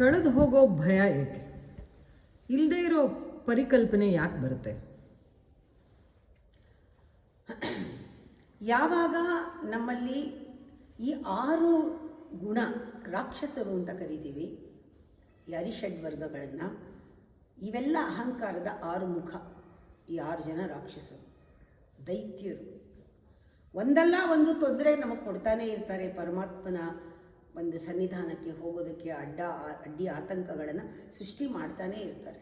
ಕಳೆದು ಹೋಗೋ ಭಯ ಏಕೆ? ಇಲ್ಲದೇ ಇರೋ ಪರಿಕಲ್ಪನೆ ಯಾಕೆ ಬರುತ್ತೆ? ಯಾವಾಗ ನಮ್ಮಲ್ಲಿ ಈ 6 ಗುಣ, ರಾಕ್ಷಸರು ಅಂತ ಕರಿತೀವಿ ಈ ಅರಿಷಡ್ ವರ್ಗಗಳನ್ನು, ಇವೆಲ್ಲ ಅಹಂಕಾರದ 6 ಮುಖ. ಈ 6 ಜನ ರಾಕ್ಷಸರು, ದೈತ್ಯರು. ಒಂದಲ್ಲ ಒಂದು ತೊಂದರೆ ನಮಗೆ ಕೊಡ್ತಾನೇ ಇರ್ತಾರೆ. ಪರಮಾತ್ಮನ ಒಂದು ಸನ್ನಿಧಾನಕ್ಕೆ ಹೋಗೋದಕ್ಕೆ ಅಡ್ಡಿ ಆತಂಕಗಳನ್ನು ಸೃಷ್ಟಿ ಮಾಡ್ತಾನೇ ಇರ್ತಾರೆ.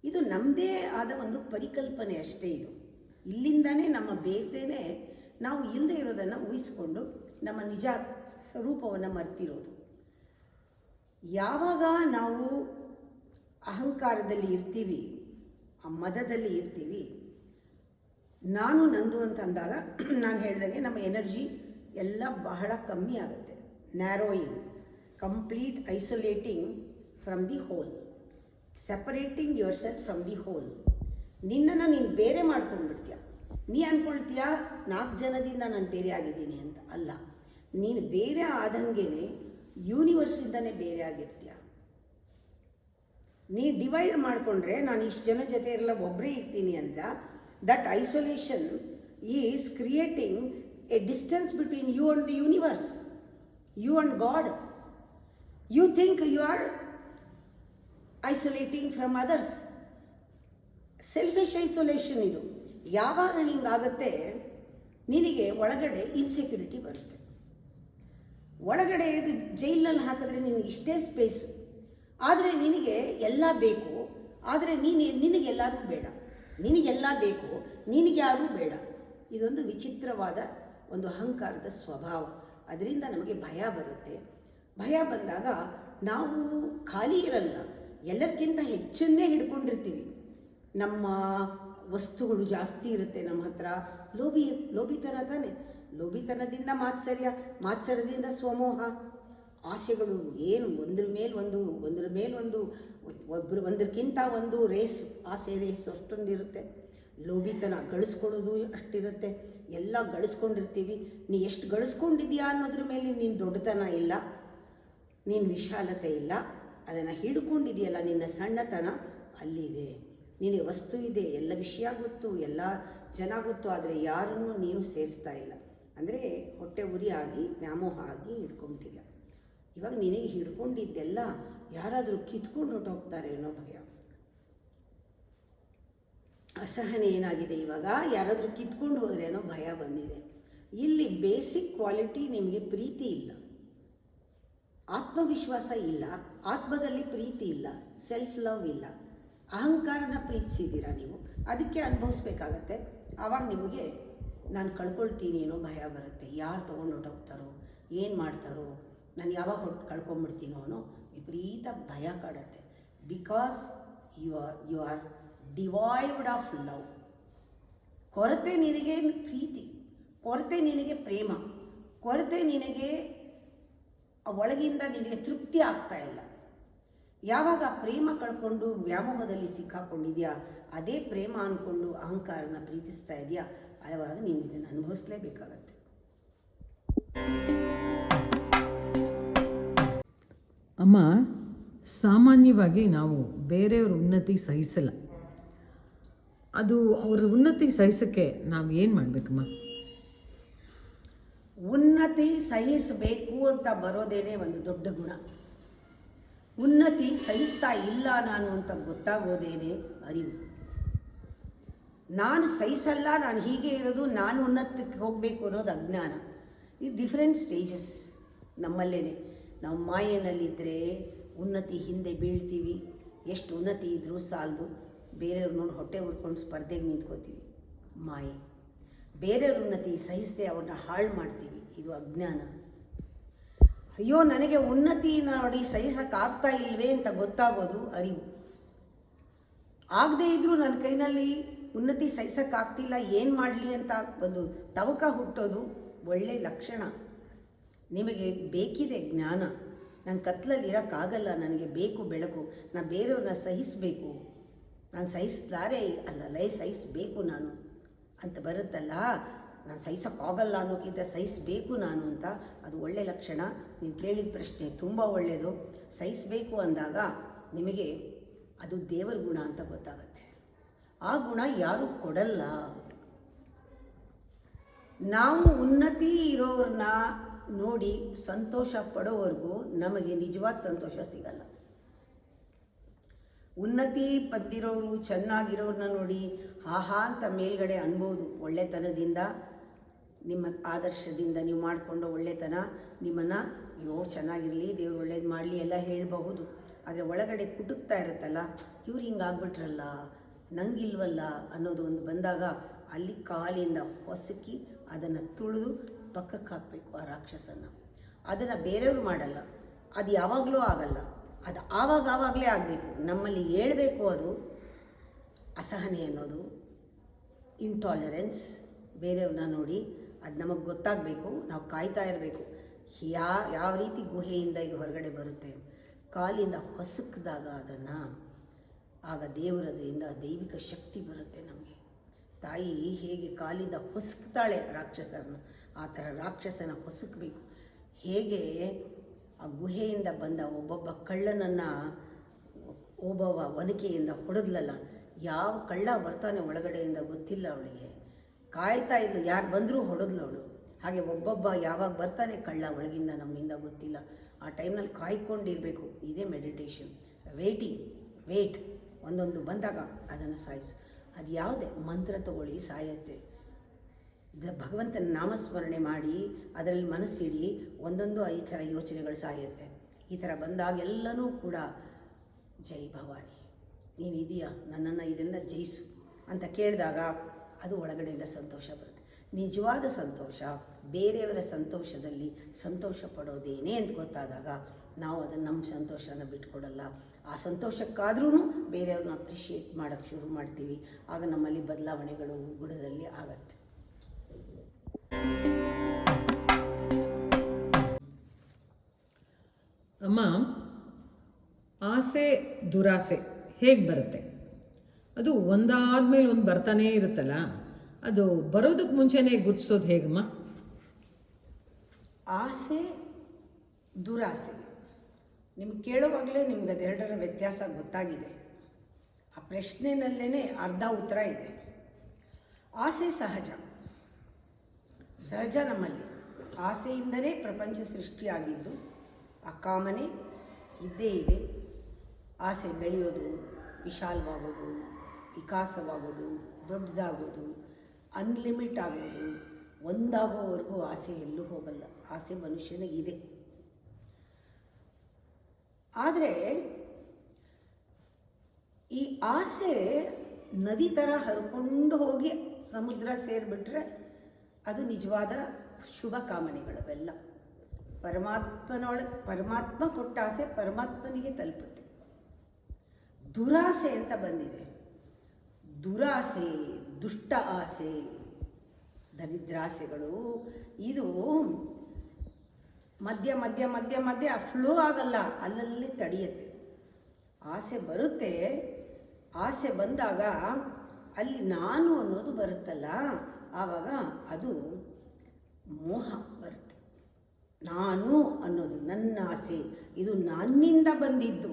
ಇದು ನಮ್ಮದೇ ಆದ ಒಂದು ಪರಿಕಲ್ಪನೆ ಅಷ್ಟೇ. ಇದು ಇಲ್ಲಿಂದನೇ ನಮ್ಮ ಬೇಸೇನೆ ನಾವು ಇಲ್ಲದೆ ಇರೋದನ್ನು ಊಹಿಸಿಕೊಂಡು ನಮ್ಮ ನಿಜ ಸ್ವರೂಪವನ್ನು ಮರ್ತಿರೋದು. ಯಾವಾಗ ನಾವು ಅಹಂಕಾರದಲ್ಲಿ ಇರ್ತೀವಿ, ಆ ಮದದಲ್ಲಿ ಇರ್ತೀವಿ, ನಾನು ನಂದು ಅಂತ ಅಂದಾಗ ನಾನು ಹೇಳಿದಾಗೆ ನಮ್ಮ ಎನರ್ಜಿ ಎಲ್ಲ ಬಹಳ ಕಮ್ಮಿ ಆಗುತ್ತೆ. Narrowing, complete isolating from the whole, separating yourself from the whole. ನಿನ್ನನ್ನು ನೀನು ಬೇರೆ ಮಾಡ್ಕೊಂಡ್ಬಿಡ್ತೀಯ. ನೀ ಅಂದ್ಕೊಳ್ತೀಯ 4 ಜನದಿಂದ ನಾನು ಬೇರೆ ಆಗಿದ್ದೀನಿ ಅಂತ. ಅಲ್ಲ, ನೀನು ಬೇರೆ ಆದಂಗೆ ಯೂನಿವರ್ಸಿಂದನೇ ಬೇರೆ ಆಗಿರ್ತೀಯ. ನೀ ಡಿವೈಡ್ ಮಾಡಿಕೊಂಡ್ರೆ ನಾನು ಇಷ್ಟು ಜನ ಜೊತೆ ಎಲ್ಲ ಒಬ್ಬರೇ ಇರ್ತೀನಿ ಅಂತ, that isolation is creating a distance between you and the universe, you and God. You think you are isolating from others. Selfish isolation ಇದು. ಯಾವಾಗ ಹಿಂಗಾಗುತ್ತೆ, ನಿನಗೆ ಒಳಗಡೆ ಇನ್ಸೆಕ್ಯೂರಿಟಿ ಬರುತ್ತೆ. ಒಳಗಡೆ ಇದು ಜೈಲಲ್ಲಿ ಹಾಕಿದ್ರೆ ನಿನಗೆ ಇಷ್ಟೇ ಸ್ಪೇಸು, ಆದರೆ ನಿನಗೆ ಎಲ್ಲ ಬೇಕು. ಆದರೆ ನಿನಗೆಲ್ಲರೂ ಬೇಡ. ನಿನಗೆಲ್ಲ ಬೇಕು, ನಿನಗ್ಯಾರೂ ಬೇಡ. ಇದೊಂದು ವಿಚಿತ್ರವಾದ ಒಂದು ಅಹಂಕಾರದ ಸ್ವಭಾವ. ಅದರಿಂದ ನಮಗೆ ಭಯ ಬರುತ್ತೆ. ಭಯ ಬಂದಾಗ ನಾವು ಖಾಲಿ ಇರಲ್ಲ, ಎಲ್ಲರಿಗಿಂತ ಹೆಚ್ಚನ್ನೇ ಹಿಡ್ಕೊಂಡಿರ್ತೀವಿ. ನಮ್ಮ ವಸ್ತುಗಳು ಜಾಸ್ತಿ ಇರುತ್ತೆ ನಮ್ಮ ಹತ್ರ. ಲೋಭಿತನ ತಾನೆ. ಲೋಭಿತನದಿಂದ ಮಾತ್ಸರ್ಯದಿಂದ ಸ್ವಮೋಹ. ಆಸೆಗಳು ಏನು ಒಂದ್ರ ಮೇಲೊಂದು ಒಂದಕ್ಕಿಂತ ಒಂದು ರೇಸ್, ಆಸೆ ರೇಸ್ ಅಷ್ಟೊಂದಿರುತ್ತೆ. ಲೋಭಿತನ, ಗಳಿಸ್ಕೊಡೋದು ಅಷ್ಟಿರುತ್ತೆ. ಎಲ್ಲ ಗಳಿಸ್ಕೊಂಡಿರ್ತೀವಿ. ನೀ ಎಷ್ಟು ಗಳಿಸ್ಕೊಂಡಿದ್ಯಾ ಅನ್ನೋದ್ರ ಮೇಲೆ ನೀನು ದೊಡ್ಡತನ ಇಲ್ಲ, ನೀನು ವಿಶಾಲತೆ ಇಲ್ಲ. ಅದನ್ನು ಹಿಡ್ಕೊಂಡಿದೆಯಲ್ಲ, ನಿನ್ನ ಸಣ್ಣತನ ಅಲ್ಲಿದೆ. ನಿನಗೆ ವಸ್ತು ಇದೆ, ಎಲ್ಲ ವಿಷಯ ಗೊತ್ತು, ಎಲ್ಲ ಜನ ಗೊತ್ತು, ಆದರೆ ಯಾರನ್ನೂ ನೀನು ಸೇರಿಸ್ತಾ ಇಲ್ಲ. ಅಂದರೆ ಹೊಟ್ಟೆ ಉರಿ ಆಗಿ, ವ್ಯಾಮೋಹ ಆಗಿ ಹಿಡ್ಕೊಂಬಿಟ್ಟಿದೆ. ಇವಾಗ ನಿನಗೆ ಹಿಡ್ಕೊಂಡಿದ್ದೆಲ್ಲ ಯಾರಾದರೂ ಕಿತ್ಕೊಂಡು ಹೊಟ್ಟೋಗ್ತಾರೆ ಅನ್ನೋ ಭಯ. ಅಸಹನೆ ಏನಾಗಿದೆ, ಇವಾಗ ಯಾರಾದರೂ ಕಿತ್ಕೊಂಡು ಹೋದರೆ ಅನ್ನೋ ಭಯ ಬಂದಿದೆ. ಇಲ್ಲಿ ಬೇಸಿಕ್ ಕ್ವಾಲಿಟಿ ನಿಮಗೆ ಪ್ರೀತಿ ಇಲ್ಲ, ಆತ್ಮವಿಶ್ವಾಸ ಇಲ್ಲ, ಆತ್ಮದಲ್ಲಿ ಪ್ರೀತಿ ಇಲ್ಲ, ಸೆಲ್ಫ್ ಲವ್ ಇಲ್ಲ. ಅಹಂಕಾರನ ಪ್ರೀತಿಸಿದ್ದೀರಾ ನೀವು, ಅದಕ್ಕೆ ಅನುಭವಿಸ್ಬೇಕಾಗತ್ತೆ. ಆವಾಗ ನಿಮಗೆ ನಾನು ಕಳ್ಕೊಳ್ತೀನಿ ಅನ್ನೋ ಭಯ ಬರುತ್ತೆ. ಯಾರು ತೊಗೊಂಡು ಹೊಟ್ಟೋಗ್ತಾರೋ, ಏನು ಮಾಡ್ತಾರೋ, ನಾನು ಯಾವಾಗ ಕಳ್ಕೊಂಬಿಡ್ತೀನೋ ಅನ್ನೋ ವಿಪರೀತ ಭಯ ಕಾಡುತ್ತೆ. Because you are devoid of love. ಕೊರತೆ ನಿನಗೆ ಪ್ರೀತಿ, ಕೊರತೆ ನಿನಗೆ ಪ್ರೇಮ, ಕೊರತೆ ನಿನಗೆ ಒಳಗಿಂದ ನಿನಗೆ ತೃಪ್ತಿ ಆಗ್ತಾ ಇಲ್ಲ. ಯಾವಾಗ ಪ್ರೇಮ ಕಳ್ಕೊಂಡು ವ್ಯಾಮೋಹದಲ್ಲಿ ಸಿಕ್ಕಾಕೊಂಡಿದೆಯಾ, ಅದೇ ಪ್ರೇಮ ಅಂದ್ಕೊಂಡು ಅಹಂಕಾರನ ಪ್ರೀತಿಸ್ತಾ ಇದೆಯಾ, ಆವಾಗ ನೀನು ಇದನ್ನು ಅನುಭವಿಸ್ಲೇಬೇಕಾಗತ್ತೆ. ಅಮ್ಮ, ಸಾಮಾನ್ಯವಾಗಿ ನಾವು ಬೇರೆಯವ್ರ ಉನ್ನತಿ ಸಹಿಸಲ್ಲ. ಅದು ಅವ್ರ ಉನ್ನತಿ ಸಹಿಸೋಕ್ಕೆ ನಾವು ಏನು ಮಾಡಬೇಕಮ್ಮ? ಉನ್ನತಿ ಸಹಿಸಬೇಕು ಅಂತ ಬರೋದೇನೆ ಒಂದು ದೊಡ್ಡ ಗುಣ. ಉನ್ನತಿ ಸಹಿಸ್ತಾ ಇಲ್ಲ ನಾನು ಅಂತ ಗೊತ್ತಾಗೋದೇನೆ ಅರಿವು. ನಾನು ಸಹಿಸಲ್ಲ, ನಾನು ಹೀಗೆ ಇರೋದು, ನಾನು ಉನ್ನತಕ್ಕೆ ಹೋಗಬೇಕು ಅನ್ನೋದು ಅಜ್ಞಾನ. ಈ ಡಿಫ್ರೆಂಟ್ ಸ್ಟೇಜಸ್ ನಮ್ಮಲ್ಲೇ. ನಾವು ಮಾಯೆನಲ್ಲಿದ್ದರೆ ಉನ್ನತಿ ಹಿಂದೆ ಬೀಳ್ತೀವಿ. ಎಷ್ಟು ಉನ್ನತಿ ಇದ್ದರೂ ಸಾಲದು, ಬೇರೆಯವ್ರು ನೋಡಿ ಹೊಟ್ಟೆ ಉರ್ಕೊಂಡು ಸ್ಪರ್ಧೆಗೆ ನಿಂತ್ಕೋತೀವಿ, ಮಾಯೆ. ಬೇರೆಯವ್ರ ಉನ್ನತಿ ಸಹಿಸದೆ ಅವ್ರನ್ನ ಹಾಳು ಮಾಡ್ತೀವಿ, ಇದು ಅಜ್ಞಾನ. ಅಯ್ಯೋ, ನನಗೆ ಉನ್ನತಿ ನೋಡಿ ಸಹಿಸೋಕ್ಕಾಗ್ತಾ ಇಲ್ವೇ ಅಂತ ಗೊತ್ತಾಗೋದು ಅರಿವು. ಆಗದೇ ಇದ್ದರೂ ನನ್ನ ಕೈನಲ್ಲಿ ಉನ್ನತಿ ಸಹಿಸೋಕ್ಕಾಗ್ತಿಲ್ಲ, ಏನು ಮಾಡಲಿ ಅಂತ ಒಂದು ತವಕ ಹುಟ್ಟೋದು ಒಳ್ಳೆಯ ಲಕ್ಷಣ. ನಿಮಗೆ ಬೇಕಿದೆ ಜ್ಞಾನ. ನಾನು ಕತ್ಲಲ್ಲಿ ಇರೋಕ್ಕಾಗಲ್ಲ, ನನಗೆ ಬೇಕು ಬೆಳಕು, ನಾನು ಬೇರೆಯವ್ರನ್ನ ಸಹಿಸಬೇಕು, ನಾನು ಸಹಿಸಲಾರೆ ಅಲ್ಲಲ್ಲ ಸಹಿಸಬೇಕು ನಾನು ಅಂತ ಬರುತ್ತಲ್ಲ, ನಾನು ಸಹಿಸೋಕ್ಕಾಗಲ್ಲ ಅನ್ನೋಕ್ಕಿಂತ ಸಹಿಸಬೇಕು ನಾನು ಅಂತ, ಅದು ಒಳ್ಳೆಯ ಲಕ್ಷಣ. ನೀವು ಕೇಳಿದ ಪ್ರಶ್ನೆ ತುಂಬ ಒಳ್ಳೆಯದು. ಸಹಿಸಬೇಕು ಅಂದಾಗ ನಿಮಗೆ ಅದು ದೇವರ ಗುಣ ಅಂತ ಗೊತ್ತಾಗತ್ತೆ. ಆ ಗುಣ ಯಾರೂ ಕೊಡಲ್ಲ. ನಾವು ಉನ್ನತಿ ಇರೋರನ್ನ ನೋಡಿ ಸಂತೋಷ ಪಡೋವರೆಗೂ ನಮಗೆ ನಿಜವಾದ ಸಂತೋಷ ಸಿಗಲ್ಲ. ಉನ್ನತಿ ಪಡೆದಿರೋರು, ಚೆನ್ನಾಗಿರೋರನ್ನ ನೋಡಿ ಆಹಾ ಅಂತ ಮೇಲ್ಗಡೆ ಅನ್ಬೋದು. ಒಳ್ಳೆತನದಿಂದ, ನಿಮ್ಮ ಆದರ್ಶದಿಂದ ನೀವು ಮಾಡಿಕೊಂಡು ಒಳ್ಳೆತನ ನಿಮ್ಮನ್ನು ಅಯ್ಯೋ ಚೆನ್ನಾಗಿರಲಿ, ದೇವ್ರು ಒಳ್ಳೇದು ಮಾಡಲಿ ಎಲ್ಲ ಹೇಳಬಹುದು. ಆದರೆ ಒಳಗಡೆ ಕುಟುಕ್ತಾ ಇರುತ್ತಲ್ಲ, ಇವ್ರು ಹಿಂಗಾಗ್ಬಿಟ್ರಲ್ಲ, ನಂಗಿಲ್ವಲ್ಲ ಅನ್ನೋದು ಒಂದು ಬಂದಾಗ ಅಲ್ಲಿ ಕಾಲಿಂದ ಹೊಸಕಿ ಅದನ್ನು ತುಳಿದು ಪಕ್ಕಕ್ಕೆ ಹಾಕಬೇಕು ಆ ರಾಕ್ಷಸನ್ನು. ಅದನ್ನು ಬೇರೆಯವರು ಮಾಡಲ್ಲ, ಅದು ಯಾವಾಗಲೂ ಆಗಲ್ಲ, ಅದು ಆವಾಗಲೇ ಆಗಬೇಕು. ನಮ್ಮಲ್ಲಿ ಹೇಳ್ಬೇಕು ಅದು ಅಸಹನೆ ಅನ್ನೋದು, ಇಂಟಾಲರೆನ್ಸ್, ಬೇರೆಯವ್ರನ್ನ ನೋಡಿ ಅದು ನಮಗೆ ಗೊತ್ತಾಗಬೇಕು. ನಾವು ಕಾಯ್ತಾ ಇರಬೇಕು ಯಾವ ರೀತಿ ಗುಹೆಯಿಂದ ಇದು ಹೊರಗಡೆ ಬರುತ್ತೆ. ಕಾಲಿಂದ ಹೊಸಕಿದಾಗ ಅದನ್ನು, ಆಗ ದೇವರದರಿಂದ ದೈವಿಕ ಶಕ್ತಿ ಬರುತ್ತೆ ನಮಗೆ. ತಾಯಿ ಹೇಗೆ ಕಾಲಿಂದ ಹೊಸಕ್ತಾಳೆ ರಾಕ್ಷಸರನ್ನ, ಆ ಥರ ರಾಕ್ಷಸನ ಹೊಸಕಬೇಕು. ಹೇಗೆ ಆ ಗುಹೆಯಿಂದ ಬಂದ ಒಬ್ಬೊಬ್ಬ ಕಳ್ಳನನ್ನು ಒಬ್ಬೊಬ್ಬ ಒನಕೆಯಿಂದ ಹೊಡೆದ್ಲಲ್ಲ, ಯಾವ ಕಳ್ಳ ಬರ್ತಾನೆ ಒಳಗಡೆಯಿಂದ ಗೊತ್ತಿಲ್ಲ ಅವಳಿಗೆ, ಕಾಯ್ತಾ ಇದ್ಲು, ಯಾರು ಬಂದರೂ ಹೊಡೆದ್ಲು ಅವಳು. ಹಾಗೆ ಒಬ್ಬೊಬ್ಬ ಯಾವಾಗ ಬರ್ತಾನೆ ಕಳ್ಳ ಒಳಗಿಂದ ನಮ್ಮಿಂದ ಗೊತ್ತಿಲ್ಲ, ಆ ಟೈಮ್ನಲ್ಲಿ ಕಾಯ್ಕೊಂಡಿರಬೇಕು. ಇದೇ ಮೆಡಿಟೇಷನ್, ವೇಟ್ ಒಂದೊಂದು ಬಂದಾಗ ಅದನ್ನು ಸಾಯಿಸು. ಅದು ಯಾವುದೇ ಮಂತ್ರ ತಗೊಳ್ಳಿ ಸಾಯತ್ತೆ. ಭಗವಂತನ ನಾಮಸ್ಮರಣೆ ಮಾಡಿ ಅದರಲ್ಲಿ ಮನಸ್ಸಿಡಿ, ಒಂದೊಂದು ಈ ಥರ ಯೋಚನೆಗಳು ಸಾಯುತ್ತೆ. ಈ ಥರ ಬಂದಾಗೆಲ್ಲನೂ ಕೂಡ ಜೈ ಭವಾನಿ ನೀನಿದೆಯಾ, ನನ್ನನ್ನು ಇದೆಲ್ಲ ಜಯಿಸು ಅಂತ ಕೇಳಿದಾಗ ಅದು ಒಳಗಡೆಯಿಂದ ಸಂತೋಷ ಬರುತ್ತೆ. ನಿಜವಾದ ಸಂತೋಷ ಬೇರೆಯವರ ಸಂತೋಷದಲ್ಲಿ ಸಂತೋಷ ಪಡೋದೇನೇ ಅಂತ ಗೊತ್ತಾದಾಗ ನಾವು ಅದನ್ನು ನಮ್ಮ ಸಂತೋಷನ ಬಿಟ್ಕೊಡಲ್ಲ. ಆ ಸಂತೋಷಕ್ಕಾದ್ರೂ ಬೇರೆಯವ್ರನ್ನ ಅಪ್ರಿಷಿಯೇಟ್ ಮಾಡೋಕ್ಕೆ ಶುರು ಮಾಡ್ತೀವಿ. ಆಗ ನಮ್ಮಲ್ಲಿ ಬದಲಾವಣೆಗಳು ಗುಣದಲ್ಲಿ ಆಗತ್ತೆ. ಅಮ್ಮ, ಆಸೆ ದುರಾಸೆ ಹೇಗೆ ಬರುತ್ತೆ? ಅದು ಒಂದಾದ್ಮೇಲೆ ಒಂದು ಬರ್ತಾನೇ ಇರುತ್ತಲ್ಲ, ಅದು ಬರೋದಕ್ಕೆ ಮುಂಚೆನೇ ಗುರ್ತಿಸೋದು ಹೇಗಮ್ಮ? ಆಸೆ ದುರಾಸೆ ನಿಮ್ಗೆ ಕೇಳುವಾಗಲೇ ನಿಮ್ಗೆ ಅದೆರಡರ ವ್ಯತ್ಯಾಸ ಗೊತ್ತಾಗಿದೆ. ಆ ಪ್ರಶ್ನೆನಲ್ಲೇ ಅರ್ಧ ಉತ್ತರ ಇದೆ. ಆಸೆ ಸಹಜ ನಮ್ಮಲ್ಲಿ. ಆಸೆಯಿಂದಲೇ ಪ್ರಪಂಚ ಸೃಷ್ಟಿಯಾಗಿದ್ದು. ಆ ಕಾಮನೆ ಇದ್ದೇ ಇದೆ. ಆಸೆ ಬೆಳೆಯೋದು, ವಿಶಾಲವಾಗೋದು, ವಿಕಾಸವಾಗೋದು, ದೊಡ್ಡದಾಗೋದು, ಅನ್ಲಿಮಿಟ್ ಆಗೋದು, ಒಂದಾಗೋವರೆಗೂ ಆಸೆ ಎಲ್ಲೂ ಹೋಗಲ್ಲ. ಆಸೆ ಮನುಷ್ಯನಿಗಿದೆ. ಆದರೆ ಈ ಆಸೆ ನದಿ ಥರ ಹರ್ಕೊಂಡು ಹೋಗಿ ಸಮುದ್ರ ಸೇರಿಬಿಟ್ರೆ ಅದು ನಿಜವಾದ ಶುಭ ಕಾಮನೆಗಳವೆಲ್ಲ. ಪರಮಾತ್ಮ ಕೊಟ್ಟ ಆಸೆ ಪರಮಾತ್ಮನಿಗೆ ತಲುಪುತ್ತೆ. ದುರಾಸೆ ಅಂತ ಬಂದಿದೆ. ದುರಾಸೆ, ದುಷ್ಟ ಆಸೆ, ದರಿದ್ರಾಸೆಗಳು, ಇದು ಮಧ್ಯ ಫ್ಲೋ ಆಗಲ್ಲ, ಅಲ್ಲಲ್ಲಿ ತಡೆಯುತ್ತೆ. ಆಸೆ ಬರುತ್ತೆ. ಆಸೆ ಬಂದಾಗ ಅಲ್ಲಿ ನಾನು ಅನ್ನೋದು ಬರುತ್ತಲ್ಲ, ಆವಾಗ ಅದು ಮೋಹ ಬರುತ್ತೆ. ನಾನು ಅನ್ನೋದು, ನನ್ನ ಆಸೆ, ಇದು ನನ್ನಿಂದ ಬಂದಿದ್ದು,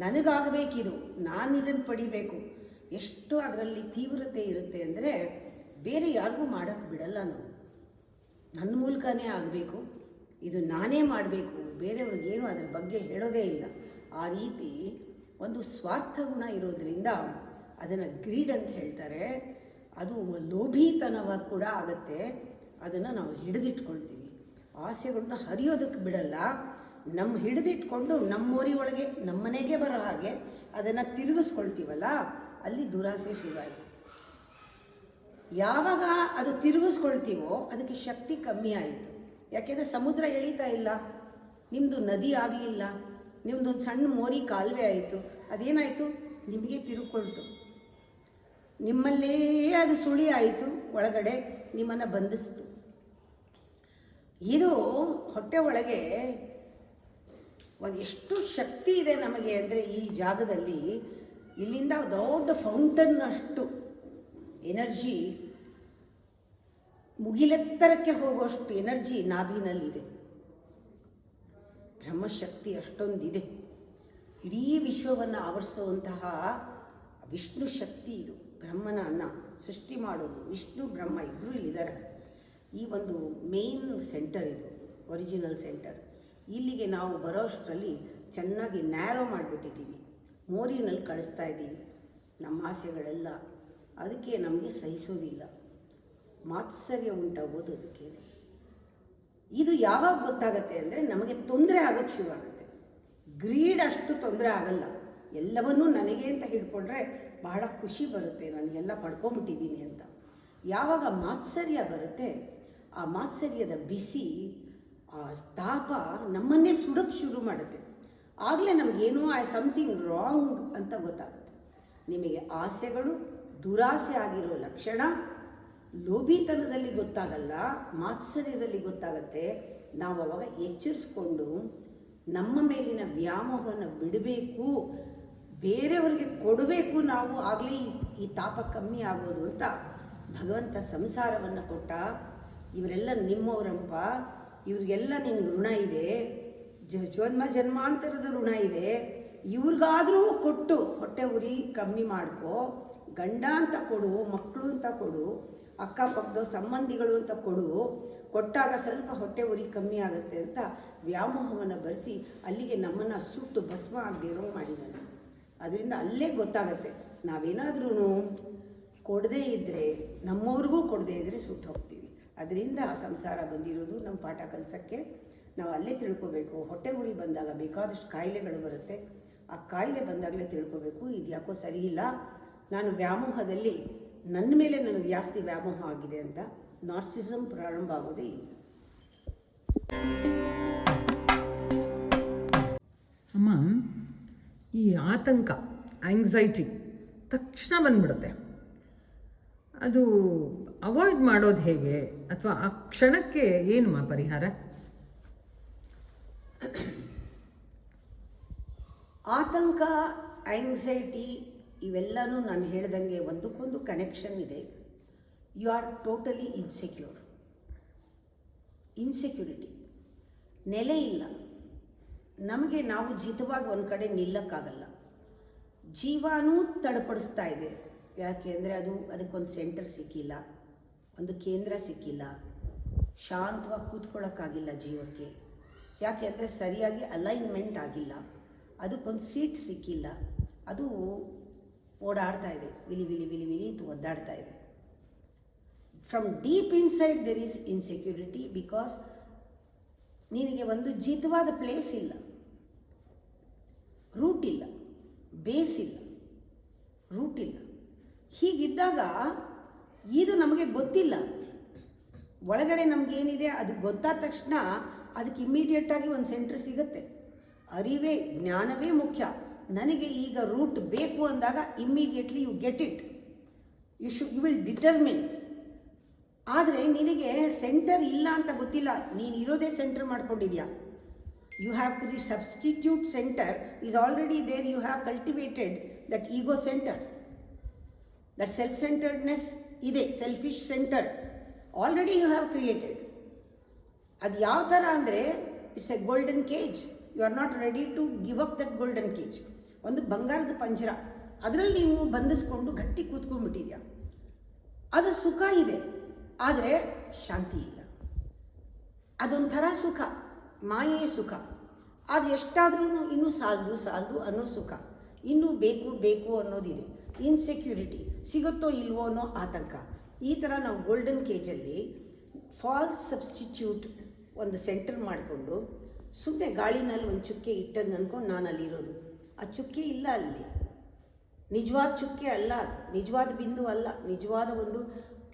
ನನಗಾಗಬೇಕಿದು, ನಾನು ಇದನ್ನು ಪಡಿಬೇಕು. ಎಷ್ಟು ಅದರಲ್ಲಿ ತೀವ್ರತೆ ಇರುತ್ತೆ ಅಂದರೆ ಬೇರೆ ಯಾರಿಗೂ ಮಾಡೋಕ್ಕೆ ಬಿಡಲ್ಲ ನಾವು. ನನ್ನ ಮೂಲಕನೇ ಆಗಬೇಕು, ಇದು ನಾನೇ ಮಾಡಬೇಕು, ಬೇರೆಯವ್ರಿಗೇನು ಅದರ ಬಗ್ಗೆ ಹೇಳೋದೇ ಇಲ್ಲ. ಆ ರೀತಿ ಒಂದು ಸ್ವಾರ್ಥ ಗುಣ ಇರೋದರಿಂದ ಅದನ್ನು ಗ್ರೀಡ್ ಅಂತ ಹೇಳ್ತಾರೆ. ಅದು ಲೋಭಿತನವಾಗಿ ಕೂಡ ಆಗುತ್ತೆ. ಅದನ್ನು ನಾವು ಹಿಡಿದಿಟ್ಕೊಳ್ತೀವಿ. ಆಸೆಗಳನ್ನ ಹರಿಯೋದಕ್ಕೆ ಬಿಡಲ್ಲ. ನಮ್ಮ ಹಿಡಿದಿಟ್ಕೊಂಡು ನಮ್ಮೋರಿ ಒಳಗೆ ನಮ್ಮನೆಗೆ ಬರೋ ಹಾಗೆ ಅದನ್ನು ತಿರುಗಿಸ್ಕೊಳ್ತೀವಲ್ಲ, ಅಲ್ಲಿ ದುರಾಸೆ ಶುರುವಾಯಿತು. ಯಾವಾಗ ಅದು ತಿರುಗಿಸ್ಕೊಳ್ತೀವೋ ಅದಕ್ಕೆ ಶಕ್ತಿ ಕಮ್ಮಿ ಆಯಿತು. ಯಾಕೆಂದರೆ ಸಮುದ್ರ ಎಳೀತಾ ಇಲ್ಲ, ನಿಮ್ಮದು ನದಿ ಆಗಲಿಲ್ಲ, ನಿಮ್ಮದೊಂದು ಸಣ್ಣ ಮೋರಿ ಕಾಲುವೆ ಆಯಿತು. ಅದೇನಾಯಿತು? ನಿಮಗೆ ತಿರುಗಿಕೊಳ್ತು, ನಿಮ್ಮಲ್ಲೇ ಅದು ಸುಳಿ ಆಯಿತು, ಒಳಗಡೆ ನಿಮ್ಮನ್ನು ಬಂಧಿಸ್ತು. ಇದು ಹೊಟ್ಟೆ ಒಳಗೆ ಎಷ್ಟು ಶಕ್ತಿ ಇದೆ ನಮಗೆ ಅಂದರೆ, ಈ ಜಾಗದಲ್ಲಿ ಇಲ್ಲಿಂದ ದೊಡ್ಡ ಫೌಂಟನ್ ಅಷ್ಟು ಎನರ್ಜಿ ಮುಗಿಲೆತ್ತರಕ್ಕೆ ಹೋಗುವಷ್ಟು ಎನರ್ಜಿ ನಾಭಿನಲ್ಲಿದೆ. ಬ್ರಹ್ಮಶಕ್ತಿ ಅಷ್ಟೊಂದಿದೆ. ಇಡೀ ವಿಶ್ವವನ್ನು ಆವರಿಸುವಂತಹ ವಿಷ್ಣು ಶಕ್ತಿ ಇದು. ಬ್ರಹ್ಮನನ್ನು ಸೃಷ್ಟಿ ಮಾಡೋದು ವಿಷ್ಣು ಬ್ರಹ್ಮ ಇಬ್ಬರು ಇಲ್ಲಿದ್ದಾರೆ. ಈ ಒಂದು ಮೇನ್ ಸೆಂಟರ್ ಇದು, ಒರಿಜಿನಲ್ ಸೆಂಟರ್. ಇಲ್ಲಿಗೆ ನಾವು ಬರೋಷ್ಟರಲ್ಲಿ ಚೆನ್ನಾಗಿ ನ್ಯಾರೋ ಮಾಡಿಬಿಟ್ಟಿದ್ದೀವಿ, ಮೋರಿನಲ್ಲಿ ಕಳಿಸ್ತಾ ಇದ್ದೀವಿ ನಮ್ಮ ಆಸೆಗಳೆಲ್ಲ. ಅದಕ್ಕೆ ನಮಗೆ ಸಹಿಸೋದಿಲ್ಲ, ಮಾತ್ಸರ್ಯ ಉಂಟಾಗೋದು ಅದಕ್ಕೆ. ಇದು ಯಾವಾಗ ಗೊತ್ತಾಗತ್ತೆ ಅಂದರೆ ನಮಗೆ ತೊಂದರೆ ಆಗೋಕ್ಕೆ ಶುರು ಆಗುತ್ತೆ. ಗ್ರೀಡ್ ಅಷ್ಟು ತೊಂದರೆ ಆಗಲ್ಲ. ಎಲ್ಲವನ್ನೂ ನನಗೆ ಅಂತ ಹಿಡ್ಕೊಂಡ್ರೆ ಬಹಳ ಖುಷಿ ಬರುತ್ತೆ, ನನಗೆಲ್ಲ ಪಡ್ಕೊಂಬಿಟ್ಟಿದ್ದೀನಿ ಅಂತ. ಯಾವಾಗ ಮಾತ್ಸರ್ಯ ಬರುತ್ತೆ, ಆ ಮಾತ್ಸರ್ಯದ ಬಿಸಿ, ಆ ತಾಪ ನಮ್ಮನ್ನೇ ಸುಡೋಕ್ಕೆ ಶುರು ಮಾಡುತ್ತೆ. ಆಗಲೇ ನಮಗೇನೋ ಸಮಥಿಂಗ್ ರಾಂಗ್ ಅಂತ ಗೊತ್ತಾಗುತ್ತೆ. ನಿಮಗೆ ಆಸೆಗಳು ದುರಾಸೆ ಆಗಿರೋ ಲಕ್ಷಣ ಲೋಭಿತನದಲ್ಲಿ ಗೊತ್ತಾಗಲ್ಲ, ಮಾತ್ಸರ್ಯದಲ್ಲಿ ಗೊತ್ತಾಗತ್ತೆ. ನಾವು ಅವಾಗ ಎಚ್ಚರಿಸ್ಕೊಂಡು ನಮ್ಮ ಮೇಲಿನ ವ್ಯಾಮೋಹವನ್ನು ಬಿಡಬೇಕು, ಬೇರೆಯವರಿಗೆ ಕೊಡಬೇಕು ನಾವು, ಆಗಲೇ ಈ ತಾಪ ಕಮ್ಮಿ ಆಗೋದು ಅಂತ ಭಗವಂತ ಸಂಸಾರವನ್ನು ಕೊಟ್ಟ. ಇವರೆಲ್ಲ ನಿಮ್ಮವರಂಪ, ಇವ್ರಿಗೆಲ್ಲ ನಿನ್ನ ಋಣ ಇದೆ, ಜನ್ಮಾಂತರದ ಋಣ ಇದೆ. ಇವ್ರಿಗಾದರೂ ಕೊಟ್ಟು ಹೊಟ್ಟೆ ಉರಿ ಕಮ್ಮಿ ಮಾಡ್ಕೋ, ಗಂಡ ಅಂತ ಕೊಡು, ಮಕ್ಕಳು ಅಂತ ಕೊಡು, ಅಕ್ಕಪಕ್ಕದ ಸಂಬಂಧಿಗಳು ಅಂತ ಕೊಡು, ಕೊಟ್ಟಾಗ ಸ್ವಲ್ಪ ಹೊಟ್ಟೆ ಉರಿ ಕಮ್ಮಿ ಆಗುತ್ತೆ ಅಂತ ವ್ಯಾಮೋಹವನ್ನು ಬರೆಸಿ ಅಲ್ಲಿಗೆ ನಮ್ಮನ್ನು ಸುಟ್ಟು ಭಸ್ಮ ಆಗದಿರೋ ಮಾಡಿದ್ದಾನೆ. ಅದರಿಂದ ಅಲ್ಲೇ ಗೊತ್ತಾಗತ್ತೆ ನಾವೇನಾದ್ರೂ ಕೊಡದೇ ಇದ್ದರೆ, ನಮ್ಮವ್ರಿಗೂ ಕೊಡದೇ ಇದ್ದರೆ ಸುಟ್ಟು ಹೋಗ್ತೀವಿ. ಅದರಿಂದ ಸಂಸಾರ ಬಂದಿರೋದು ನಮ್ಮ ಪಾಠ ಕಲಿಸೋಕ್ಕೆ. ನಾವು ಅಲ್ಲೇ ತಿಳ್ಕೊಬೇಕು. ಹೊಟ್ಟೆ ಉರಿ ಬಂದಾಗ ಬೇಕಾದಷ್ಟು ಕಾಯಿಲೆಗಳು ಬರುತ್ತೆ. ಆ ಕಾಯಿಲೆ ಬಂದಾಗಲೇ ತಿಳ್ಕೊಬೇಕು, ಇದು ಯಾಕೋ ಸರಿ ಇಲ್ಲ, ನಾನು ವ್ಯಾಮೋಹದಲ್ಲಿ ನನ್ನ ಮೇಲೆ ನನಗೆ ಜಾಸ್ತಿ ವ್ಯಾಮೋಹ ಆಗಿದೆ ಅಂತ. ನಾರ್ಸಿಸಮ್ ಪ್ರಾರಂಭ ಆಗೋದೇ ಇಲ್ಲ. ಅಮ್ಮ, ಈ ಆತಂಕ, ಆಂಗ್ಸೈಟಿ ತಕ್ಷಣ ಬಂದ್ಬಿಡುತ್ತೆ. ಅದು ಅವಾಯ್ಡ್ ಮಾಡೋದು ಹೇಗೆ, ಅಥವಾ ಆ ಕ್ಷಣಕ್ಕೆ ಏನು ಪರಿಹಾರ? ಆತಂಕ, ಆಂಗ್ಸೈಟಿ ಇವೆಲ್ಲನೂ ನಾನು ಹೇಳ್ದಂಗೆ ಒಂದಕ್ಕೊಂದು ಕನೆಕ್ಷನ್ ಇದೆ. ಯು ಆರ್ ಟೋಟಲಿ ಇನ್ಸೆಕ್ಯೂರಿಟಿ, ನೆಲೆ ಇಲ್ಲ ನಮಗೆ. ನಾವು ಜಿತವಾಗಿ ಒಂದು ಕಡೆ ನಿಲ್ಲಕ್ಕಾಗಲ್ಲ. ಜೀವನೂ ತಡಪಡಿಸ್ತಾ ಇದೆ. ಯಾಕೆ ಅಂದರೆ ಅದಕ್ಕೊಂದು ಸೆಂಟರ್ ಸಿಕ್ಕಿಲ್ಲ, ಒಂದು ಕೇಂದ್ರ ಸಿಕ್ಕಿಲ್ಲ, ಶಾಂತವಾಗಿ ಕೂತ್ಕೊಳ್ಳೋಕ್ಕಾಗಿಲ್ಲ ಜೀವಕ್ಕೆ. ಯಾಕೆ ಅಂದರೆ ಸರಿಯಾಗಿ ಅಲೈನ್ಮೆಂಟ್ ಆಗಿಲ್ಲ, ಅದಕ್ಕೊಂದು ಸೀಟ್ ಸಿಕ್ಕಿಲ್ಲ, ಅದು ಓಡಾಡ್ತಾ ಇದೆ, ವಿಲಿ ವಿಲಿ ವಿಲಿ ವಿಲಿ ಅಂತ ಒದ್ದಾಡ್ತಾ ಇದೆ. From deep inside there is insecurity, because ನಿನಗೆ ಒಂದು ಜಿತವಾದ ಪ್ಲೇಸ್ ಇಲ್ಲ, ರೂಟ್ ಇಲ್ಲ, ಬೇಸ್ ಇಲ್ಲ, ರೂಟ್ ಇಲ್ಲ. ಹೀಗಿದ್ದಾಗ ಇದು ನಮಗೆ ಗೊತ್ತಿಲ್ಲ. ಒಳಗಡೆ ನಮಗೇನಿದೆ ಅದು ಗೊತ್ತಾದ ತಕ್ಷಣ ಅದಕ್ಕೆ ಇಮ್ಮಿಡಿಯೇಟಾಗಿ ಒಂದು ಸೆಂಟ್ರ್ ಸಿಗುತ್ತೆ. ಅರಿವೇ, ಜ್ಞಾನವೇ ಮುಖ್ಯ. ನನಗೆ ಈಗ ರೂಟ್ ಬೇಕು ಅಂದಾಗ immediately you get it, you will determine. ಆದರೆ ನಿನಗೆ ಸೆಂಟರ್ ಇಲ್ಲ ಅಂತ ಗೊತ್ತಿಲ್ಲ, ನೀನು ಇರೋದೇ ಸೆಂಟರ್ ಮಾಡ್ಕೊಂಡಿದ್ಯಾ. You have substitute centre is already there. You have cultivated that ego centre, that self centredness ಇದೆ, selfish centre already you have created. ಅದು ಯಾವ ಥರ ಅಂದರೆ it's a golden cage. You are not ready to give up that golden cage. ಒಂದು ಬಂಗಾರದ ಪಂಜರ, ಅದರಲ್ಲಿ ನೀವು ಬಂಧಿಸ್ಕೊಂಡು ಗಟ್ಟಿ ಕೂತ್ಕೊಂಡ್ಬಿಟ್ಟಿದ್ಯಾ. ಅದು ಸುಖ ಇದೆ, ಆದರೆ ಶಾಂತಿ ಇಲ್ಲ. ಅದೊಂಥರ ಸುಖ, ಮಾಯೆಯ ಸುಖ. ಅದು ಎಷ್ಟಾದ್ರೂ ಇನ್ನೂ ಸಾಲದು ಅನ್ನೋ ಸುಖ, ಇನ್ನೂ ಬೇಕು ಅನ್ನೋದಿದೆ. ಇನ್ಸೆಕ್ಯೂರಿಟಿ, ಸಿಗುತ್ತೋ ಇಲ್ವೋ ಅನ್ನೋ ಆತಂಕ. ಈ ಥರ ನಾವು ಗೋಲ್ಡನ್ ಕೇಜಲ್ಲಿ ಫಾಲ್ಸ್ ಸಬ್ಸ್ಟಿಟ್ಯೂಟ್ ಒಂದು ಸೆಂಟರ್ ಮಾಡಿಕೊಂಡು ಸುಮ್ಮನೆ ಗಾಳಿನಲ್ಲಿ ಒಂದು ಚುಕ್ಕೆ ಇಟ್ಟದ್ದು ಅಂದ್ಕೊಂಡು ನಾನು ಅಲ್ಲಿರೋದು. ಆ ಚುಕ್ಕೆ ಇಲ್ಲ ಅಲ್ಲಿ, ನಿಜವಾದ ಚುಕ್ಕೆ ಅಲ್ಲ, ಅದು ನಿಜವಾದ ಬಿಂದು ಅಲ್ಲ, ನಿಜವಾದ ಒಂದು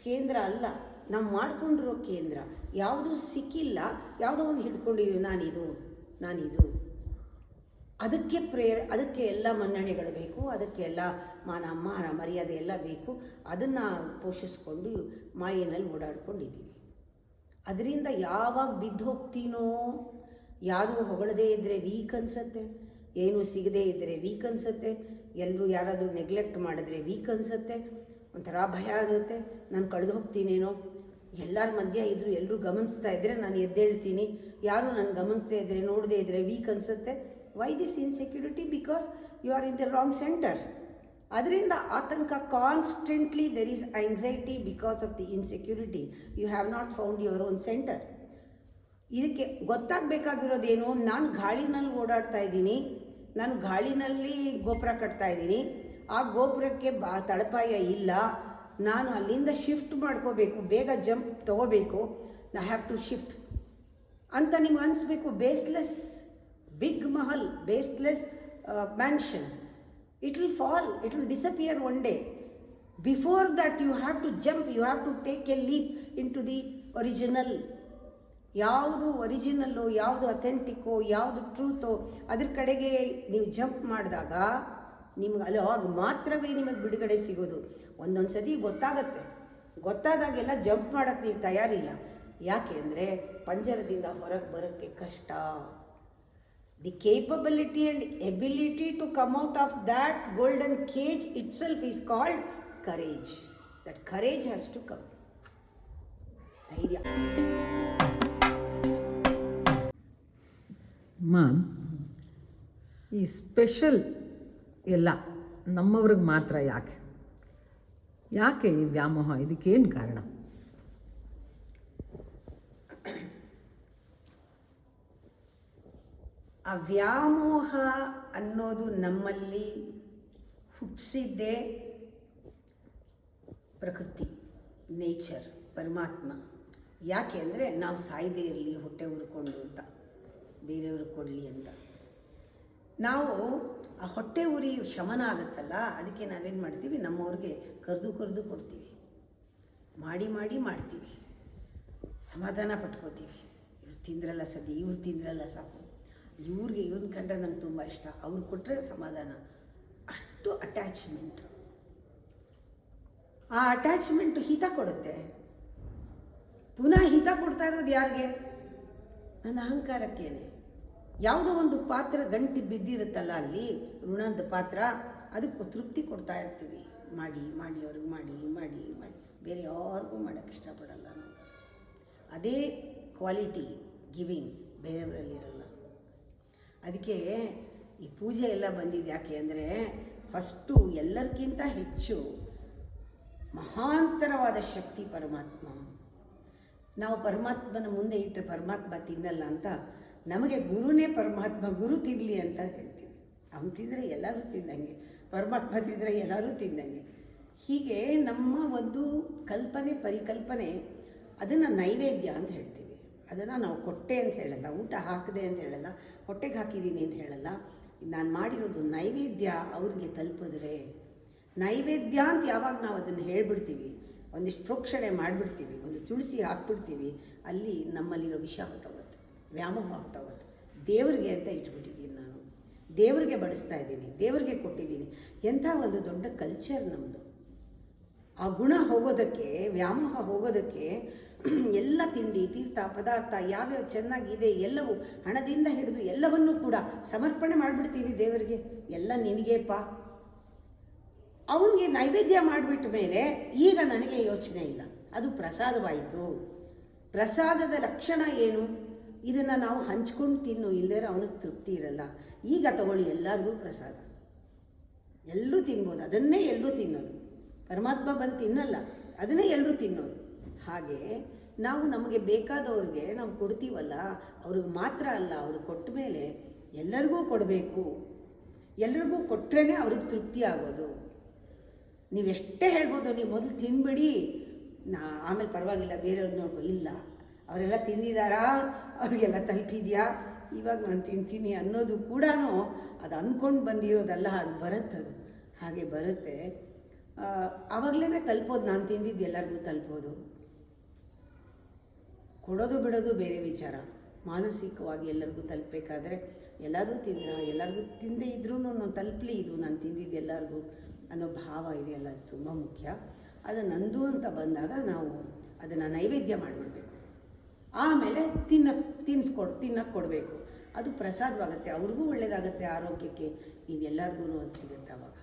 ಕೇಂದ್ರ ಅಲ್ಲ. ನಾವು ಮಾಡ್ಕೊಂಡಿರೋ ಕೇಂದ್ರ ಯಾವುದೂ ಸಿಕ್ಕಿಲ್ಲ, ಯಾವುದೋ ಒಂದು ಹಿಡ್ಕೊಂಡಿದ್ದೀವಿ, ನಾನಿದು. ಅದಕ್ಕೆ ಎಲ್ಲ ಮನ್ನಣೆಗಳು ಬೇಕು, ಅದಕ್ಕೆ ಎಲ್ಲ ಮಾನ ಮರ್ಯಾದೆ ಎಲ್ಲ ಬೇಕು. ಅದನ್ನು ಪೋಷಿಸ್ಕೊಂಡು ಮಾಯೆನಲ್ಲಿ ಓಡಾಡ್ಕೊಂಡಿದ್ದೀವಿ. ಅದರಿಂದ ಯಾವಾಗ ಬಿದ್ದು ಹೋಗ್ತೀನೋ, ಯಾರೂ ಹೊಗಳದೇ ಇದ್ದರೆ ವೀಕ್ ಅನಿಸುತ್ತೆ, ಏನೂ ಸಿಗದೇ ಇದ್ದರೆ ವೀಕ್ ಅನಿಸುತ್ತೆ, ಎಲ್ಲರೂ ಯಾರಾದರೂ ನೆಗ್ಲೆಕ್ಟ್ ಮಾಡಿದ್ರೆ ವೀಕ್ ಅನಿಸುತ್ತೆ, ಒಂಥರ ಭಯ ಆಗುತ್ತೆ, ನಾನು ಕಳೆದು ಹೋಗ್ತೀನೇನೋ. ಎಲ್ಲರ ಮಧ್ಯೆ ಇದ್ದರು, ಎಲ್ಲರೂ ಗಮನಿಸ್ತಾ ಇದ್ದರೆ ನಾನು ಎದ್ದೇಳ್ತೀನಿ, ಯಾರು ನಾನು ಗಮನಿಸದೇ ಇದ್ದರೆ ನೋಡದೇ ಇದ್ದರೆ ವೀಕ್ ಅನಿಸುತ್ತೆ. Why this insecurity? Because you are in the wrong centre. ಅದರಿಂದ ಆತಂಕ, constantly there is anxiety because of the insecurity. You have not found your own centre. ಇದಕ್ಕೆ ಗೊತ್ತಾಗಬೇಕಾಗಿರೋದೇನು? ನಾನು ಗಾಳಿನಲ್ಲಿ ಓಡಾಡ್ತಾ ಇದ್ದೀನಿ, ನಾನು ಗಾಳಿನಲ್ಲಿ ಗೋಪುರ ಕಟ್ತಾ ಇದ್ದೀನಿ, ಆ ಗೋಪುರಕ್ಕೆ ತಳಪಾಯ ಇಲ್ಲ, ನಾನು ಅಲ್ಲಿಂದ ಶಿಫ್ಟ್ ಮಾಡ್ಕೋಬೇಕು, ಬೇಗ ಜಂಪ್ ತೊಗೋಬೇಕು, ಐ ಹ್ಯಾವ್ ಟು ಶಿಫ್ಟ್ ಅಂತ ನಿಮ್ಗೆ ಅನಿಸ್ಬೇಕು. Baseless big mahal, baseless mansion, it will fall, it will disappear one day. Before that you have to jump, you have to take a leap into the original. ಯಾವುದು original, ಯಾವುದು authentic, ಯಾವುದು ಟ್ರೂತೋ ಅದ್ರ ಕಡೆಗೆ ನೀವು jump ಮಾಡಿದಾಗ ನಿಮ್ಗೆ ಅಲ್ಲಿ ಆಗ ಮಾತ್ರವೇ ನಿಮಗೆ ಬಿಡುಗಡೆ ಸಿಗೋದು. ಒಂದೊಂದು ಸತಿ ಗೊತ್ತಾಗತ್ತೆ, ಗೊತ್ತಾದಾಗೆಲ್ಲ ಜಂಪ್ ಮಾಡೋಕ್ಕೆ ನೀವು ತಯಾರಿಲ್ಲ. ಯಾಕೆ ಅಂದರೆ ಪಂಜರದಿಂದ ಹೊರಗೆ ಬರೋಕ್ಕೆ ಕಷ್ಟ. The capability and ability to come out of that golden cage itself is called courage. That courage has to come. ಧೈರ್ಯ. ಮ್ಯಾಮ್, ಈ ಸ್ಪೆಷಲ್ ಎಲ್ಲ ನಮ್ಮವ್ರಿಗೆ ಮಾತ್ರ ಯಾಕೆ ಈ ವ್ಯಾಮೋಹ? ಇದಕ್ಕೇನು ಕಾರಣ? ಆ ವ್ಯಾಮೋಹ ಅನ್ನೋದು ನಮ್ಮಲ್ಲಿ ಹುಟ್ಟಿಸಿದ್ದೇ ಪ್ರಕೃತಿ, ನೇಚರ್, ಪರಮಾತ್ಮ. ಯಾಕೆ ಅಂದರೆ ನಾವು ಸಾಯದೇ ಇರಲಿ, ಹೊಟ್ಟೆ ಉರ್ಕೊಂಡು ಅಂತ, ಬೇರೆಯವ್ರಿಗೆ ಕೊಡಲಿ ಅಂತ. ನಾವು ಆ ಹೊಟ್ಟೆ ಉರಿ ಶಮನ ಆಗುತ್ತಲ್ಲ, ಅದಕ್ಕೆ ನಾವೇನು ಮಾಡ್ತೀವಿ, ನಮ್ಮವ್ರಿಗೆ ಕರೆದು ಕೊಡ್ತೀವಿ, ಮಾಡಿ ಮಾಡ್ತೀವಿ, ಸಮಾಧಾನ ಪಟ್ಕೋತೀವಿ. ಇವ್ರು ತಿಂದ್ರಲ್ಲ ಸದಿ, ಇವ್ರು ತಿಂದ್ರಲ್ಲ ಸಾಕು, ಇವ್ರನ್ನ ಕಂಡ್ರೆ ನಂಗೆ ತುಂಬ ಇಷ್ಟ, ಅವ್ರು ಕೊಟ್ಟರೆ ಸಮಾಧಾನ. ಅಷ್ಟು ಅಟ್ಯಾಚ್ಮೆಂಟ್. ಆ ಅಟ್ಯಾಚ್ಮೆಂಟು ಹಿತ ಕೊಡುತ್ತೆ. ಪುನಃ ಹಿತ ಕೊಡ್ತಾ ಇರೋದು ಯಾರಿಗೆ? ನನ್ನ ಅಹಂಕಾರಕ್ಕೇನೆ. ಯಾವುದೋ ಒಂದು ಪಾತ್ರ ಗಂಟಿ ಬಿದ್ದಿರುತ್ತಲ್ಲ ಅಲ್ಲಿ, ಋಣದ ಪಾತ್ರ, ಅದಕ್ಕೆ ತೃಪ್ತಿ ಕೊಡ್ತಾ ಇರ್ತೀವಿ. ಮಾಡಿ ಅವ್ರಿಗೆ ಮಾಡಿ ಬೇರೆ ಯಾರಿಗೂ ಮಾಡೋಕ್ಕೆ ಇಷ್ಟಪಡಲ್ಲ ನಾವು. ಅದೇ ಕ್ವಾಲಿಟಿ ಗಿವಿಂಗ್ ಬೇರೆಯವರಲ್ಲಿರಲ್ಲ. ಅದಕ್ಕೆ ಈ ಪೂಜೆ ಎಲ್ಲ ಬಂದಿದ್ದು ಯಾಕೆ ಅಂದರೆ, ಫಸ್ಟು ಎಲ್ಲರಿಗಿಂತ ಹೆಚ್ಚು ಮಹಾಂತರವಾದ ಶಕ್ತಿ ಪರಮಾತ್ಮ. ನಾವು ಪರಮಾತ್ಮನ ಮುಂದೆ ಇಟ್ಟರೆ ಪರಮಾತ್ಮ ತಿನ್ನಲ್ಲ ಅಂತ ನಮಗೆ ಗುರುನೇ ಪರಮಾತ್ಮ, ಗುರು ತಿನ್ನಲಿ ಅಂತ ಹೇಳ್ತೀವಿ. ಅವನು ತಿಂದರೆ ಎಲ್ಲರೂ ತಿಂದಂಗೆ, ಪರಮಾತ್ಮ ತಿಂದರೆ ಎಲ್ಲರೂ ತಿಂದಂಗೆ. ಹೀಗೆ ನಮ್ಮ ಒಂದು ಪರಿಕಲ್ಪನೆ, ಅದನ್ನು ನೈವೇದ್ಯ ಅಂತ ಹೇಳ್ತೀವಿ. ಅದನ್ನು ನಾವು ಕೊಟ್ಟೆ ಅಂತ ಹೇಳಲ್ಲ, ಊಟ ಹಾಕಿದೆ ಅಂತ ಹೇಳಲ್ಲ, ಹೊಟ್ಟೆಗೆ ಹಾಕಿದ್ದೀನಿ ಅಂತ ಹೇಳಲ್ಲ. ನಾನು ಮಾಡಿರೋದು ನೈವೇದ್ಯ ಅವ್ರಿಗೆ ತಲುಪಿದ್ರೆ. ನೈವೇದ್ಯ ಅಂತ ಯಾವಾಗ ನಾವು ಅದನ್ನು ಹೇಳ್ಬಿಡ್ತೀವಿ, ಒಂದಿಷ್ಟು ಪ್ರೋಕ್ಷಣೆ ಮಾಡಿಬಿಡ್ತೀವಿ, ಒಂದು ತುಳಸಿ ಹಾಕ್ಬಿಡ್ತೀವಿ, ಅಲ್ಲಿ ನಮ್ಮಲ್ಲಿರೋ ವಿಷ ಹೊಟ್ಟೋಗುತ್ತೆ, ವ್ಯಾಮೋಹ ಹೊಟ್ಟೋಗುತ್ತೆ. ದೇವರಿಗೆ ಅಂತ ಇಟ್ಬಿಟ್ಟಿದ್ದೀನಿ ನಾನು, ದೇವರಿಗೆ ಬಡಿಸ್ತಾ ಇದ್ದೀನಿ, ದೇವರಿಗೆ ಕೊಟ್ಟಿದ್ದೀನಿ. ಎಂಥ ಒಂದು ದೊಡ್ಡ ಕಲ್ಚರ್ ನಮ್ಮದು. ಆ ಗುಣ ಹೋಗೋದಕ್ಕೆ, ವ್ಯಾಮೋಹ ಹೋಗೋದಕ್ಕೆ ಎಲ್ಲ ತಿಂಡಿ, ತೀರ್ಥ, ಪದಾರ್ಥ ಯಾವ್ಯಾವ ಚೆನ್ನಾಗಿದೆ ಎಲ್ಲವೂ ಹಣದಿಂದ ಹಿಡಿದು ಎಲ್ಲವನ್ನೂ ಕೂಡ ಸಮರ್ಪಣೆ ಮಾಡಿಬಿಡ್ತೀವಿ ದೇವರಿಗೆ. ಎಲ್ಲ ನಿನಗೇಪ್ಪ. ಅವನಿಗೆ ನೈವೇದ್ಯ ಮಾಡಿಬಿಟ್ಟ ಮೇಲೆ ಈಗ ನನಗೆ ಯೋಚನೆ ಇಲ್ಲ, ಅದು ಪ್ರಸಾದವಾಯಿತು. ಪ್ರಸಾದದ ಲಕ್ಷಣ ಏನು? ಇದನ್ನು ನಾವು ಹಂಚ್ಕೊಂಡು ತಿನ್ನು, ಇಲ್ಲದೇ ಅವನಿಗೆ ತೃಪ್ತಿ ಇರಲ್ಲ. ಈಗ ತಗೊಳ್ಳಿ, ಎಲ್ಲರಿಗೂ ಪ್ರಸಾದ, ಎಲ್ಲರೂ ತಿನ್ಬೋದು, ಅದನ್ನೇ ಎಲ್ಲರೂ ತಿನ್ನೋದು. ಪರಮಾತ್ಮ ಬಂದು ತಿನ್ನಲ್ಲ, ಅದನ್ನೇ ಎಲ್ಲರೂ ತಿನ್ನೋದು. ಹಾಗೆ ನಾವು ನಮಗೆ ಬೇಕಾದವ್ರಿಗೆ ನಾವು ಕೊಡ್ತೀವಲ್ಲ, ಅವ್ರಿಗೆ ಮಾತ್ರ ಅಲ್ಲ, ಅವ್ರಿಗೆ ಕೊಟ್ಟ ಮೇಲೆ ಎಲ್ಲರಿಗೂ ಕೊಡಬೇಕು. ಎಲ್ಲರಿಗೂ ಕೊಟ್ಟರೆ ಅವ್ರಿಗೆ ತೃಪ್ತಿ ಆಗೋದು. ನೀವೆಷ್ಟೇ ಹೇಳ್ಬೋದು, ನೀವು ಮೊದಲು ತಿನ್ಬಿಡಿ, ಆಮೇಲೆ ಪರವಾಗಿಲ್ಲ ಬೇರೆಯವ್ರು ನೋಡ್ಕೊ. ಇಲ್ಲ, ಅವರೆಲ್ಲ ತಿಂದಿದ್ದಾರಾ, ಅವ್ರಿಗೆಲ್ಲ ತಲುಪಿದ್ಯಾ, ಇವಾಗ ನಾನು ತಿಂತೀನಿ ಅನ್ನೋದು ಕೂಡ ಅದು ಅಂದ್ಕೊಂಡು ಬಂದಿರೋದಲ್ಲ, ಅದು ಬರುತ್ತದು. ಹಾಗೆ ಬರುತ್ತೆ. ಆವಾಗಲೇ ತಲುಪೋದು, ನಾನು ತಿಂದಿದ್ದು ಎಲ್ಲರಿಗೂ ತಲುಪೋದು. ಕೊಡೋದು ಬಿಡೋದು ಬೇರೆ ವಿಚಾರ. ಮಾನಸಿಕವಾಗಿ ಎಲ್ಲರಿಗೂ ತಲುಪಬೇಕಾದ್ರೆ ಎಲ್ಲರಿಗೂ ಎಲ್ಲರಿಗೂ ತಿಂದೇ ಇದ್ರೂ ನಾನು ತಲುಪಲಿ, ಇದು ನಾನು ತಿಂದಿದ್ದು ಎಲ್ಲರಿಗೂ ಅನ್ನೋ ಭಾವ ಇದೆಯಲ್ಲ, ಅದು ತುಂಬ ಮುಖ್ಯ. ಅದು ನಂದು ಅಂತ ಬಂದಾಗ ನಾವು ಅದನ್ನು ನೈವೇದ್ಯ ಮಾಡಿಬಿಡ್ಬೇಕು. ಆಮೇಲೆ ತಿನ್ನಕ್ಕೆ ಕೊಡಬೇಕು. ಅದು ಪ್ರಸಾದವಾಗುತ್ತೆ, ಅವ್ರಿಗೂ ಒಳ್ಳೆಯದಾಗುತ್ತೆ, ಆರೋಗ್ಯಕ್ಕೆ. ಇದೆಲ್ಲರಿಗೂ ಅದು ಸಿಗುತ್ತೆ ಅವಾಗ.